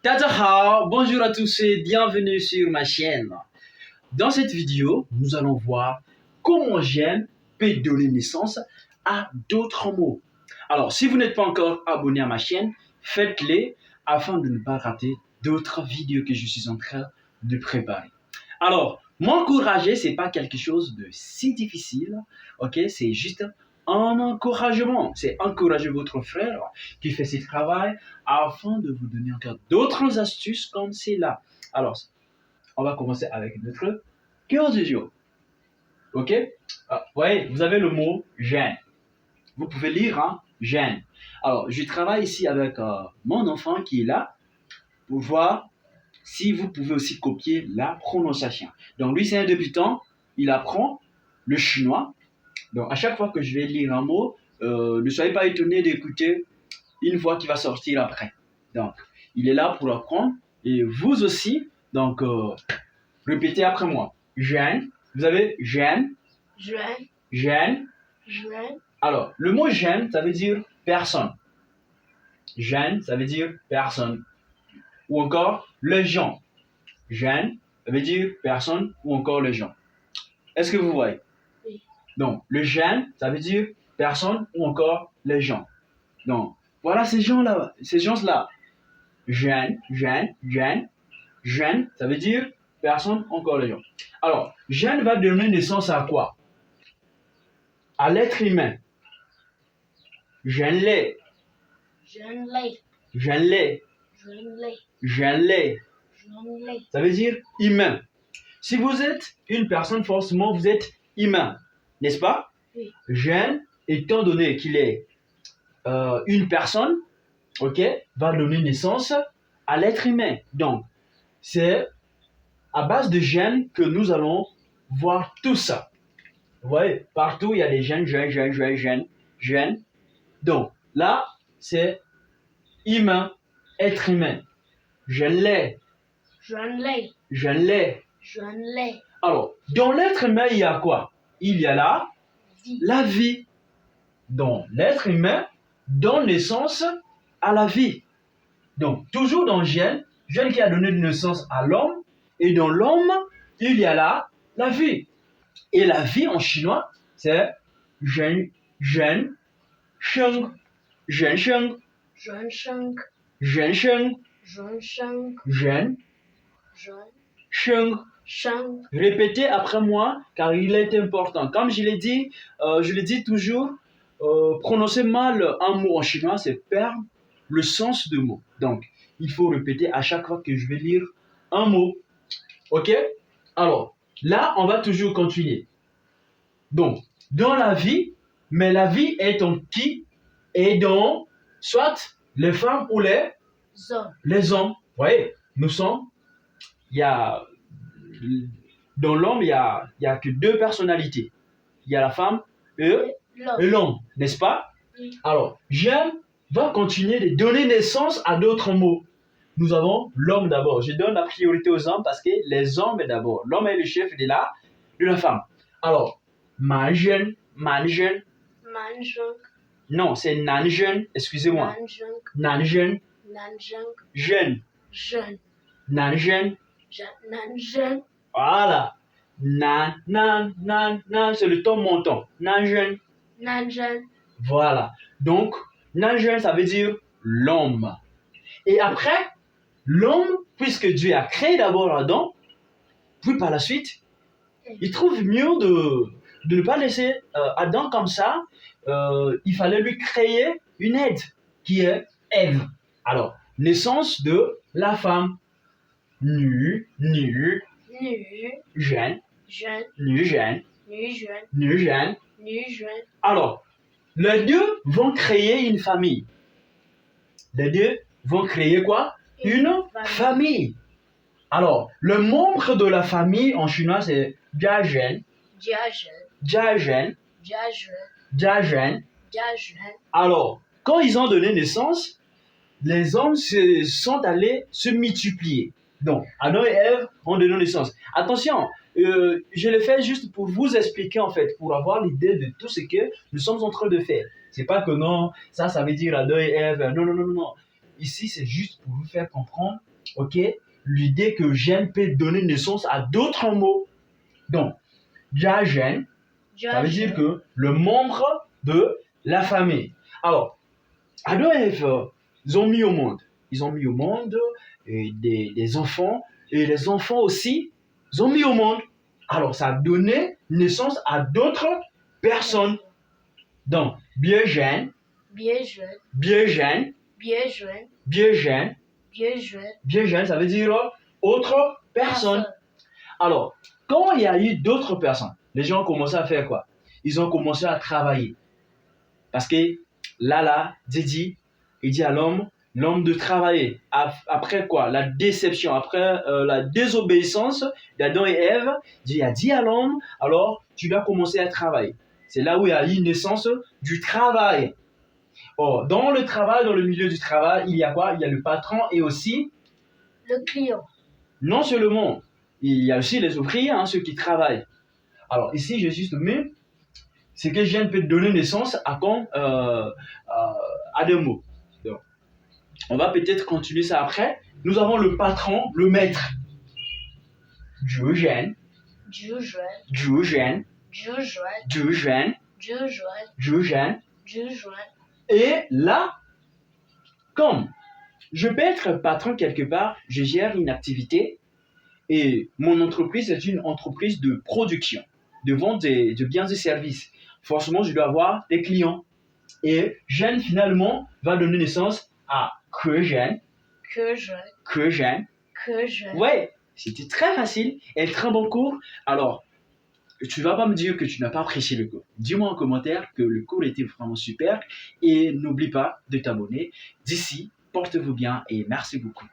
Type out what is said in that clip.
Tadahao, bonjour à tous et bienvenue sur ma chaîne. Dans cette vidéo, nous allons voir comment j'aime peut donner naissance à d'autres mots. Alors, si vous n'êtes pas encore abonné à ma chaîne, faites-le afin de ne pas rater d'autres vidéos que je suis en train de préparer. Alors, m'encourager, c'est pas quelque chose de si difficile, ok? C'est juste un encouragement. C'est encourager votre frère qui fait ce travail afin de vous donner encore d'autres astuces comme celle-là. Alors, on va commencer avec notre cœur du jour. Ok? Vous voyez, vous avez le mot gêne. Vous pouvez lire, hein, gêne. Alors, je travaille ici avec mon enfant qui est là pour voir si vous pouvez aussi copier la prononciation. Donc, lui, c'est un débutant. Il apprend le chinois. Donc, à chaque fois que je vais lire un mot, ne soyez pas étonnés d'écouter une voix qui va sortir après. Donc, il est là pour apprendre. Et vous aussi, donc, répétez après moi. Gêne. Vous avez gêne. Gêne. Gêne. Gêne. Alors, le mot gêne, ça veut dire personne. Gêne, ça veut dire personne. Ou encore les gens. Gêne, ça veut dire personne ou encore les gens. Est-ce que vous voyez? Oui. Donc, le gêne, ça veut dire personne ou encore les gens. Donc, voilà ces gens-là, ces gens-là. Gêne, gêne, gêne. Gêne, ça veut dire personne, encore les gens. Alors, gêne va donner naissance à quoi? À l'être humain. Gêne-les. Gêne-les. Gêne-les. Gêne-les. Gêne-les. Gêne-les. Ça veut dire humain. Si vous êtes une personne, forcément, vous êtes humain. N'est-ce pas? Oui. Gêne, étant donné qu'il est une personne, ok, va donner naissance à l'être humain. Donc, c'est à base de gènes que nous allons voir tout ça. Vous voyez, partout, il y a des gènes, gènes. Donc, là, c'est humain, être humain. Gène-les. Gêne-les. Gène-les. Gêne-les. Alors, dans l'être humain, il y a quoi? Il y a la vie. Donc, l'être humain donne naissance à la vie. Donc, toujours dans gène qui a donné naissance à l'homme, et dans l'homme, il y a la vie. Et la vie en chinois, c'est zhen, zhen, sheng, zhen, sheng, Gêne, sheng. zhen, sheng, Gêne, sheng. zhen, Gêne, sheng. sheng. Répétez après moi, car il est important. Comme je le dis toujours, prononcer mal un mot en chinois, c'est perdre le sens du mot. Donc, il faut répéter à chaque fois que je vais lire un mot. Ok? Alors, là, on va toujours continuer. Donc, dans la vie, mais la vie est en qui et dans soit les femmes ou Hommes. les hommes. Vous voyez, nous sommes, il y a, dans l'homme, il y a que deux personnalités. Il y a la femme et L'homme. l'homme, n'est-ce pas? Oui. Alors, j'aime va continuer de donner naissance à d'autres mots. Nous avons l'homme d'abord. Je donne la priorité aux hommes parce que les hommes d'abord. L'homme est le chef de la femme. Alors, manjen, manjen. Nanjung. Non, c'est nanjen, excusez-moi. Nanjung. Nanjen, Nanjung. jeune. Jeune. Nanjen, Nanjung. voilà. Nan, c'est le ton montant. Nanjen, Nanjung. voilà. Donc, nanjen, ça veut dire l'homme. Et après, l'homme, puisque Dieu a créé d'abord Adam, puis par la suite, il trouve mieux de ne pas laisser Adam comme ça. Il fallait lui créer une aide, qui est Ève. Alors, naissance de la femme. Nu, Nu. jeune, Jeune. nu, jeune, Nu. Jeune. nu, jeune. Nu. Jeune. Alors, les deux vont créer une famille. Les deux vont créer quoi? Une famille. Alors, le membre de la famille en chinois, c'est Jia Zhen, Jia jeune. Jia Zhen, Jia jeune. Jia Zhen. Jia jeune. Alors, quand ils ont donné naissance, les hommes se sont allés se multiplier. Donc, Adam et Ève ont donné naissance. Attention, je le fais juste pour vous expliquer, en fait, pour avoir l'idée de tout ce que nous sommes en train de faire. C'est pas que non, ça veut dire Adam et Ève. Non. Ici, c'est juste pour vous faire comprendre ok, l'idée que gène peut donner naissance à d'autres mots. Donc, gène, ça veut dire que le membre de la famille. Alors, Adam et Ève, ils ont mis au monde. Ils ont mis au monde des enfants. Et les enfants aussi, ils ont mis au monde. Alors, ça a donné naissance à d'autres personnes. Donc, biogène, Biogène. biogène, Biogène. biogène, Biogène. biogène, ça veut dire autre personne. Alors, quand il y a eu d'autres personnes, les gens ont commencé à faire quoi? Ils ont commencé à travailler. Parce que là, Didi, il dit à l'homme de travailler. Après quoi? La déception, après la désobéissance d'Adam et Ève, Dieu a dit à l'homme, alors tu dois commencer à travailler. C'est là où il y a eu naissance du travail. Or, dans le travail, dans le milieu du travail, il y a quoi? Il y a le patron et aussi, Le client. non seulement, il y a aussi les ouvriers, ceux qui travaillent. Alors ici, j'ai juste mis, c'est que gène peut donner naissance à des mots. Donc, on va peut-être continuer ça après. Nous avons le patron, le maître. Diogène, Diogène. Diogène, Diogène. Diogène, Diogène. Diogène. Diogène. Et là, comme je peux être patron quelque part, je gère une activité et mon entreprise est une entreprise de production, de vente de biens et services. Forcément, je dois avoir des clients. Et gène finalement va donner naissance à que gène. Ouais, c'était très facile et très bon cours. Alors, tu vas pas me dire que tu n'as pas apprécié le cours. Dis-moi en commentaire que le cours était vraiment super et n'oublie pas de t'abonner. D'ici, portez-vous bien et merci beaucoup.